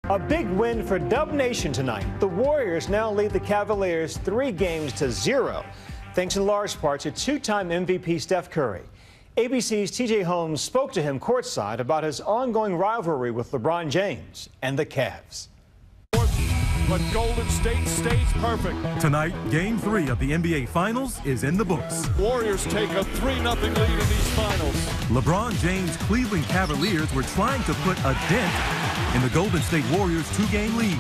A big win for Dub Nation tonight. The Warriors now lead the Cavaliers 3-0, thanks in large part to two-time MVP Steph Curry. ABC's TJ Holmes spoke to him courtside about his ongoing rivalry with LeBron James and the Cavs. But Golden State stays perfect. Tonight, Game 3 of the NBA Finals is in the books. Warriors take a 3-0 lead in these finals. LeBron James' Cleveland Cavaliers were trying to put a dent in the Golden State Warriors' 2-game lead.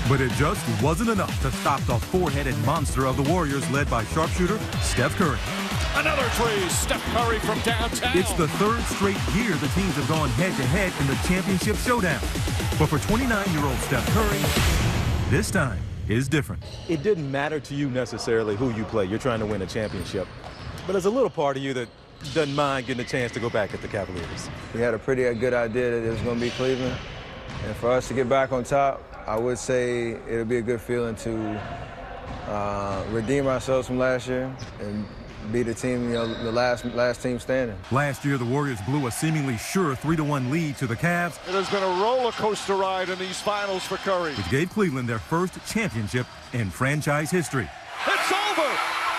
But it just wasn't enough to stop the four-headed monster of the Warriors led by sharpshooter Steph Curry. Another three, Steph Curry from downtown. It's the third straight year the teams have gone head-to-head in the championship showdown. But for 29-year-old Steph Curry, this time is different. It didn't matter to you necessarily who you play. You're trying to win a championship. But there's a little part of you that doesn't mind getting a chance to go back at the Cavaliers. We had a pretty good idea that it was going to be Cleveland. And for us to get back on top, I would say it would be a good feeling to redeem ourselves from last year and be the team, the last team standing. Last year, the Warriors blew a seemingly sure 3-1 lead to the Cavs. It has been a roller coaster ride in these finals for Curry. Which gave Cleveland their first championship in franchise history. It's over!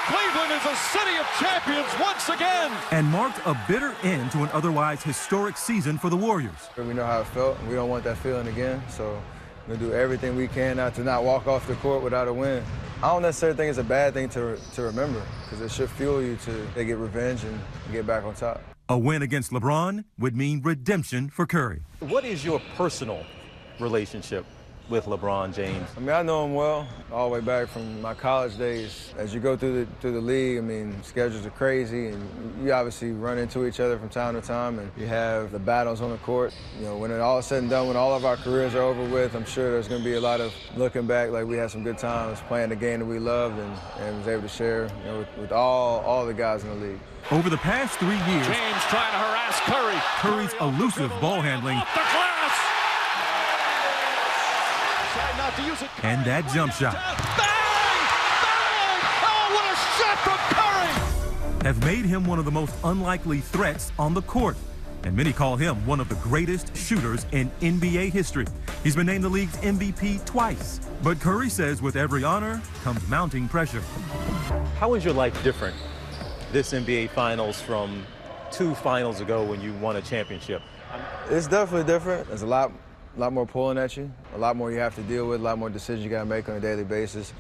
Cleveland is a city of champions once again! And marked a bitter end to an otherwise historic season for the Warriors. We know how it felt, and we don't want that feeling again, so we're going to do everything we can not to not walk off the court without a win. I don't necessarily think it's a bad thing to remember, because it should fuel you to get revenge and get back on top. A win against LeBron would mean redemption for Curry. What is your personal relationship with LeBron James? I mean, I know him well, all the way back from my college days. As you go through the league, I mean, schedules are crazy, and you obviously run into each other from time to time, and you have the battles on the court. When it all is said and done, when all of our careers are over with, I'm sure there's going to be a lot of looking back, like we had some good times playing the game that we loved and was able to share with all the guys in the league. Over the past 3 years, James trying to harass Curry. Curry's elusive ball handling Off the glass! Tried not to use it. and that jump shot Bang! Bang! Oh, what a shot from Curry! have made him one of the most unlikely threats on the court. And many call him one of the greatest shooters in NBA history. He's been named the league's MVP twice. But Curry says with every honor comes mounting pressure. How is your life different this NBA Finals from 2 finals ago when you won a championship? It's definitely different. There's a lot more pulling at you, a lot more you have to deal with, a lot more decisions you got to make on a daily basis.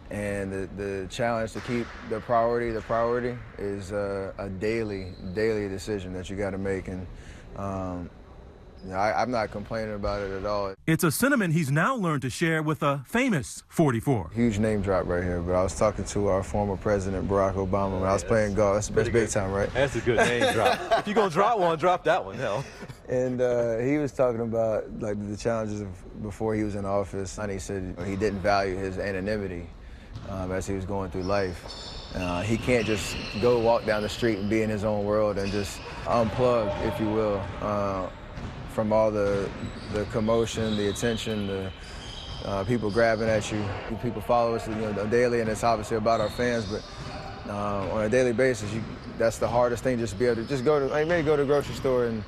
And the challenge to keep the priority is a daily decision that you got to make. And I'm not complaining about it at all. It's a sentiment he's now learned to share with a famous 44. Huge name drop right here, but I was talking to our former president, Barack Obama, when I was playing golf. That's big time, right? That's a good name drop. If you're going to drop one, drop that one, hell. And he was talking about like the challenges of before he was in office, and he said he didn't value his anonymity as he was going through life. He can't just go walk down the street and be in his own world and just unplug, if you will, from all the commotion, the attention, the people grabbing at you. People follow us daily, and it's obviously about our fans, but on a daily basis, that's the hardest thing, just to be able to just go to maybe go to the grocery store and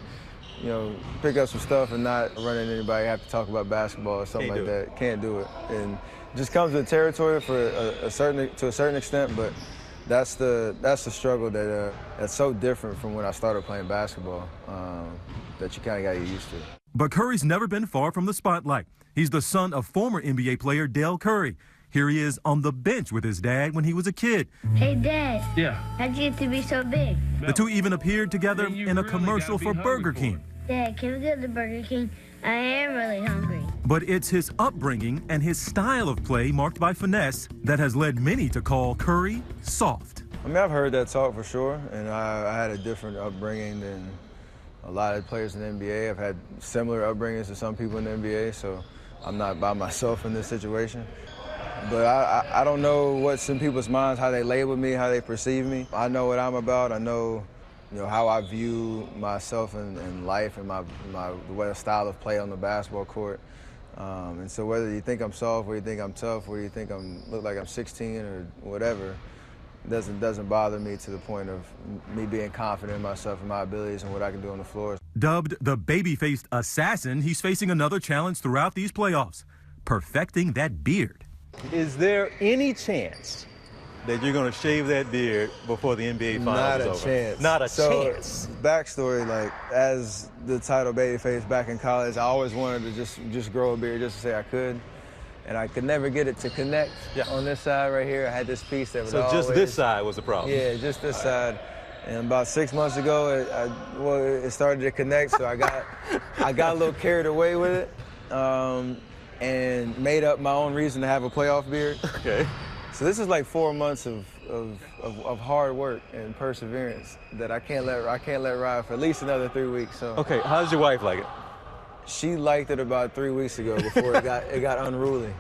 pick up some stuff and not run into anybody, have to talk about basketball or something like that. Can't do it. And it just comes with territory to a certain extent, but that's the struggle that's so different from when I started playing basketball that you kind of got to get used to. But Curry's never been far from the spotlight. He's the son of former NBA player Dell Curry. Here he is on the bench with his dad when he was a kid. Hey, Dad. Yeah. How'd you get to be so big? The two even appeared together in a commercial for Burger King. Dad, can we go to Burger King? I am really hungry. But it's his upbringing and his style of play marked by finesse that has led many to call Curry soft. I mean, I've heard that talk for sure, and I had a different upbringing than a lot of players in the NBA. I've had similar upbringings to some people in the NBA, so I'm not by myself in this situation. But I don't know what's in people's minds, how they label me, how they perceive me. I know what I'm about. I know how I view myself in life and my style of play on the basketball court. And so whether you think I'm soft, or you think I'm tough, or you think look like I'm 16 or whatever, it doesn't bother me to the point of me being confident in myself and my abilities and what I can do on the floor. Dubbed the baby-faced assassin, he's facing another challenge throughout these playoffs, perfecting that beard. Is there any chance that you're going to shave that beard before the NBA Finals is over? Not a chance. Not a chance. Backstory, like, as the title babyface back in college, I always wanted to just grow a beard just to say I could. And I could never get it to connect on this side right here. I had this piece that was So just this side was the problem? Yeah, just this side. And about 6 months ago, it started to connect, so I got a little carried away with it, and made up my own reason to have a playoff beard. Okay. So this is like 4 months of hard work and perseverance that I can't let ride for at least another 3 weeks. So. Okay, how does your wife like it? She liked it about 3 weeks ago before it got unruly.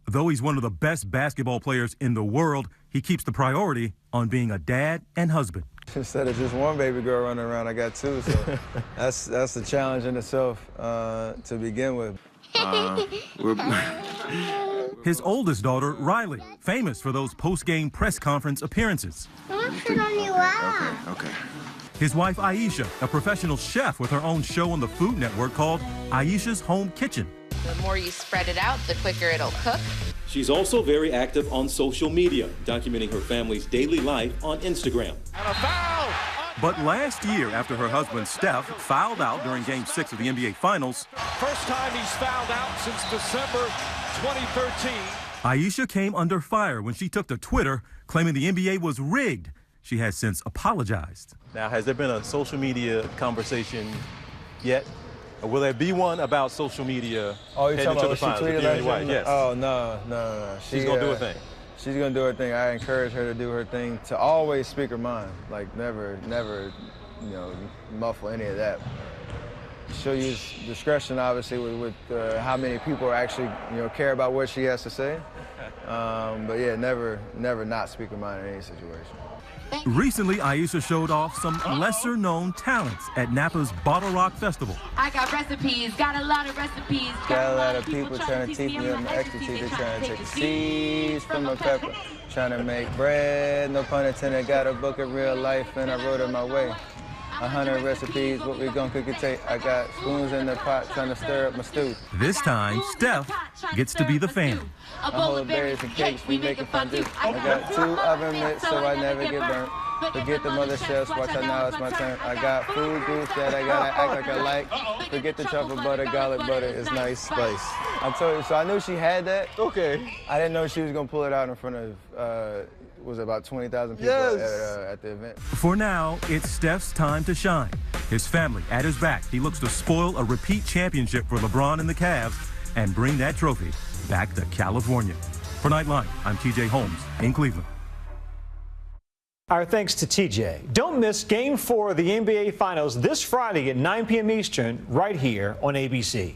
Though he's one of the best basketball players in the world, he keeps the priority on being a dad and husband. Instead of just one baby girl running around, I got two. So that's a challenge in itself to begin with. His oldest daughter, Riley, famous for those post-game press conference appearances. Sit on your lap. Okay. His wife, Aisha, a professional chef with her own show on the Food Network called Aisha's Home Kitchen. The more you spread it out, the quicker it'll cook. She's also very active on social media, documenting her family's daily life on Instagram. And a foul! But last year, after her husband, Steph, fouled out during Game 6 of the NBA Finals, First time he's fouled out since December 2013. Aisha came under fire when she took to Twitter, claiming the NBA was rigged. She has since apologized. Now, has there been a social media conversation yet? Or will there be one about social media heading to the finals with you and your wife? Yes. Oh, no. She's going to do her thing. She's going to do her thing. I encourage her to do her thing, to always speak her mind. Like, never, muffle any of that. She'll use discretion, obviously, with how many people actually, care about what she has to say. But yeah, never not speak her mind in any situation. Recently, Aisha showed off some lesser-known talents at Napa's Bottle Rock Festival. I got recipes, got a lot of recipes. Got a lot of people trying to teach me up my expertise. They're trying to take the seeds from my pepper. Trying to make bread, no pun intended. Got a book of real life and I wrote it my way. 100 recipes, what we gonna cook and take. I got spoons in the pot trying to stir up my stew. This time, Steph gets to be the fan. A bowl of berries and cakes, we making fondue. I got 2 oven mitts so I never get burnt. Forget the mother chefs, watch out now, it's my turn. I got food groups that I gotta act like I like. Forget the truffle butter, garlic butter is nice spice. I told you, so I knew she had that. Okay. I didn't know she was gonna pull it out in front of, was about 20,000 people at the event. For now, it's Steph's time to shine. His family at his back. He looks to spoil a repeat championship for LeBron and the Cavs and bring that trophy back to California. For Nightline, I'm TJ Holmes in Cleveland. Our thanks to TJ. Don't miss Game 4 of the NBA Finals this Friday at 9 p.m. Eastern right here on ABC.